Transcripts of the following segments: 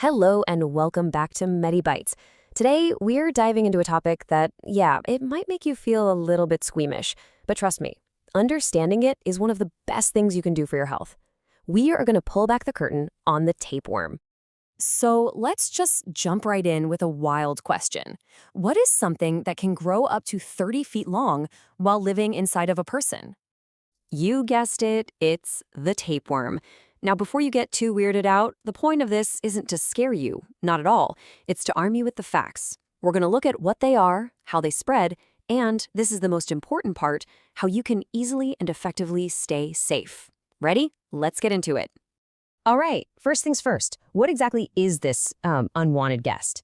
Hello and welcome back to MediByte. Today, we're diving into a topic that, it might make you feel a little bit squeamish, but trust me, understanding it is one of the best things you can do for your health. We are going to pull back the curtain on the tapeworm. So let's just jump right in with a wild question. What is something that can grow up to 30 feet long while living inside of a person? You guessed it, it's the tapeworm. Now, before you get too weirded out, the point of this isn't to scare you, not at all. It's to arm you with the facts. We're going to look at what they are, how they spread, and, this is the most important part, how you can easily and effectively stay safe. Ready? Let's get into it. All right, first things first, what exactly is this unwanted guest?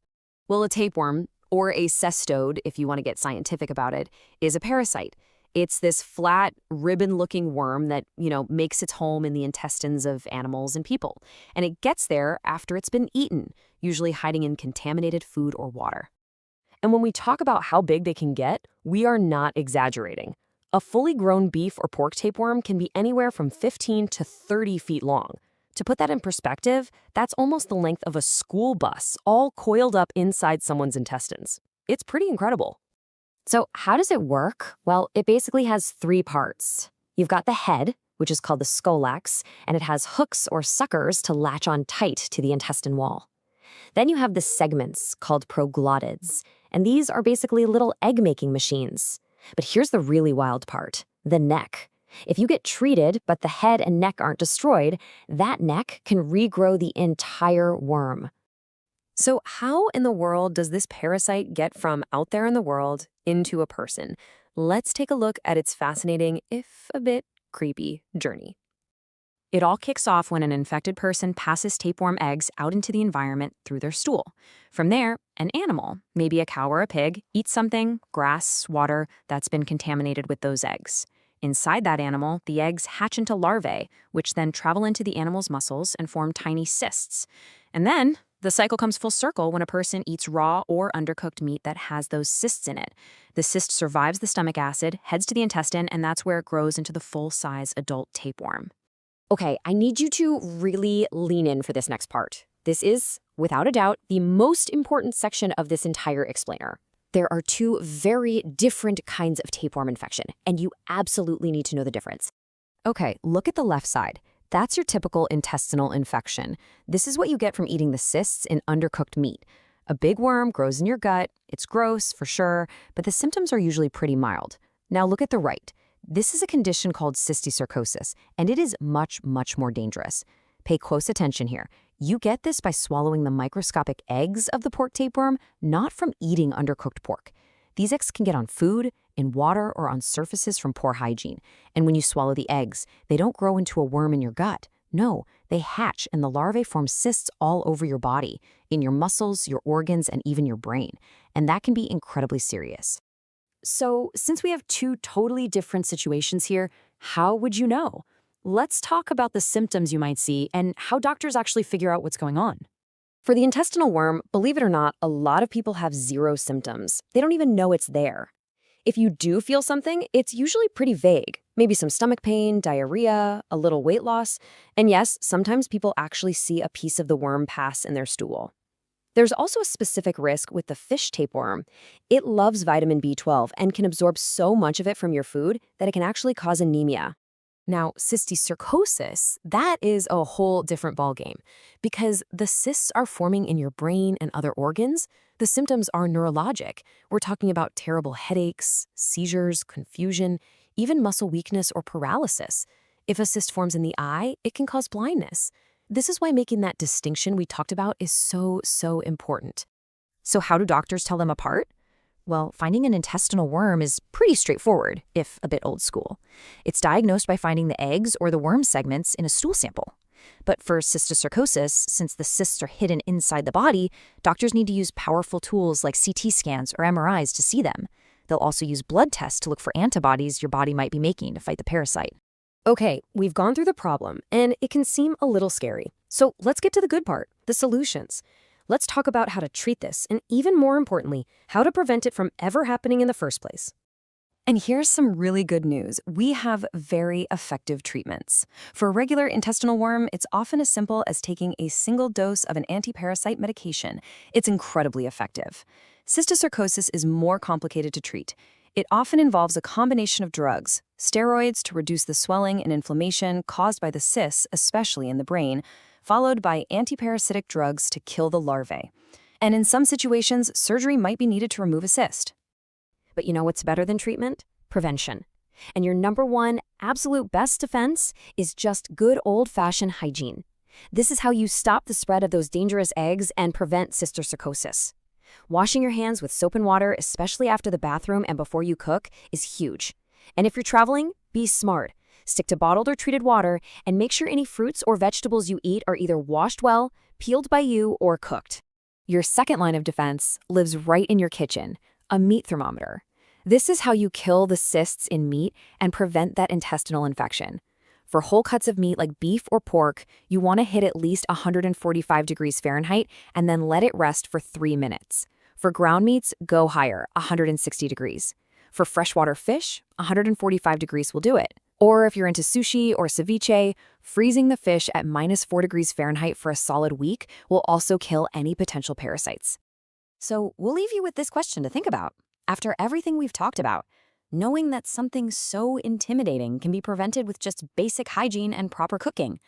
Well, a tapeworm, or a cestode, if you want to get scientific about it, is a parasite. It's this flat, ribbon-looking worm that, makes its home in the intestines of animals and people. And it gets there after it's been eaten, usually hiding in contaminated food or water. And when we talk about how big they can get, we are not exaggerating. A fully grown beef or pork tapeworm can be anywhere from 15 to 30 feet long. To put that in perspective, that's almost the length of a school bus, all coiled up inside someone's intestines. It's pretty incredible. So how does it work? Well, it basically has three parts. You've got the head, which is called the scolex, and it has hooks or suckers to latch on tight to the intestine wall. Then you have the segments, called proglottids, and these are basically little egg-making machines. But here's the really wild part, the neck. If you get treated, but the head and neck aren't destroyed, that neck can regrow the entire worm. So how in the world does this parasite get from out there in the world into a person? Let's take a look at its fascinating, if a bit creepy, journey. It all kicks off when an infected person passes tapeworm eggs out into the environment through their stool. From there, an animal, maybe a cow or a pig, eats something, grass, water, that's been contaminated with those eggs. Inside that animal, the eggs hatch into larvae, which then travel into the animal's muscles and form tiny cysts. And then, the cycle comes full circle when a person eats raw or undercooked meat that has those cysts in it. The cyst survives the stomach acid, heads to the intestine, and that's where it grows into the full-size adult tapeworm. Okay, I need you to really lean in for this next part. This is, without a doubt, the most important section of this entire explainer. There are two very different kinds of tapeworm infection, and you absolutely need to know the difference. Okay, look at the left side. That's your typical intestinal infection. This is what you get from eating the cysts in undercooked meat. A big worm grows in your gut. It's gross, for sure, but the symptoms are usually pretty mild. Now look at the right. This is a condition called Cysticercosis, and it is much, much more dangerous. Pay close attention here. You get this by swallowing the microscopic eggs of the pork tapeworm, not from eating undercooked pork. These eggs can get on food, in water, or on surfaces from poor hygiene. And when you swallow the eggs, they don't grow into a worm in your gut. No, they hatch and the larvae form cysts all over your body, in your muscles, your organs, and even your brain. And that can be incredibly serious. So, since we have two totally different situations here, how would you know? Let's talk about the symptoms you might see and how doctors actually figure out what's going on. For the intestinal worm, believe it or not, a lot of people have zero symptoms. They don't even know it's there. If you do feel something, it's usually pretty vague. Maybe some stomach pain, diarrhea, a little weight loss. And yes, sometimes people actually see a piece of the worm pass in their stool. There's also a specific risk with the fish tapeworm. It loves vitamin B12 and can absorb so much of it from your food that it can actually cause anemia. Now, cysticercosis, that is a whole different ballgame. Because the cysts are forming in your brain and other organs, the symptoms are neurologic. We're talking about terrible headaches, seizures, confusion, even muscle weakness or paralysis. If a cyst forms in the eye, it can cause blindness. This is why making that distinction we talked about is so important. So how do doctors tell them apart? Well, finding an intestinal worm is pretty straightforward, if a bit old school. It's diagnosed by finding the eggs or the worm segments in a stool sample. But for cysticercosis, since the cysts are hidden inside the body, doctors need to use powerful tools like CT scans or MRIs to see them. They'll also use blood tests to look for antibodies your body might be making to fight the parasite. Okay, we've gone through the problem, and it can seem a little scary. So let's get to the good part, the solutions. Let's talk about how to treat this, and even more importantly, how to prevent it from ever happening in the first place. And here's some really good news. We have very effective treatments. For a regular intestinal worm, it's often as simple as taking a single dose of an antiparasite medication. It's incredibly effective. Cysticercosis is more complicated to treat. It often involves a combination of drugs, steroids to reduce the swelling and inflammation caused by the cysts, especially in the brain, followed by antiparasitic drugs to kill the larvae. And in some situations, surgery might be needed to remove a cyst. But you know what's better than treatment? Prevention. And your number one, absolute best defense is just good old-fashioned hygiene. This is how you stop the spread of those dangerous eggs and prevent cysticercosis. Washing your hands with soap and water, especially after the bathroom and before you cook, is huge. And if you're traveling, be smart. Stick to bottled or treated water, and make sure any fruits or vegetables you eat are either washed well, peeled by you, or cooked. Your second line of defense lives right in your kitchen, a meat thermometer. This is how you kill the cysts in meat and prevent that intestinal infection. For whole cuts of meat like beef or pork, you want to hit at least 145 degrees Fahrenheit and then let it rest for 3 minutes. For ground meats, go higher, 160 degrees. For freshwater fish, 145 degrees will do it. Or if you're into sushi or ceviche, freezing the fish at -4 degrees Fahrenheit for a solid week will also kill any potential parasites. So we'll leave you with this question to think about. After everything we've talked about, knowing that something so intimidating can be prevented with just basic hygiene and proper cooking,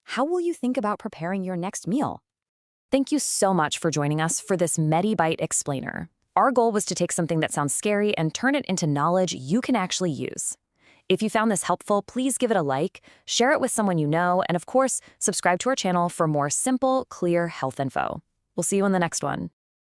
how will you think about preparing your next meal? Thank you so much for joining us for this MediByte explainer. Our goal was to take something that sounds scary and turn it into knowledge you can actually use. If you found this helpful, please give it a like, share it with someone you know, and of course, subscribe to our channel for more simple, clear health info. We'll see you in the next one.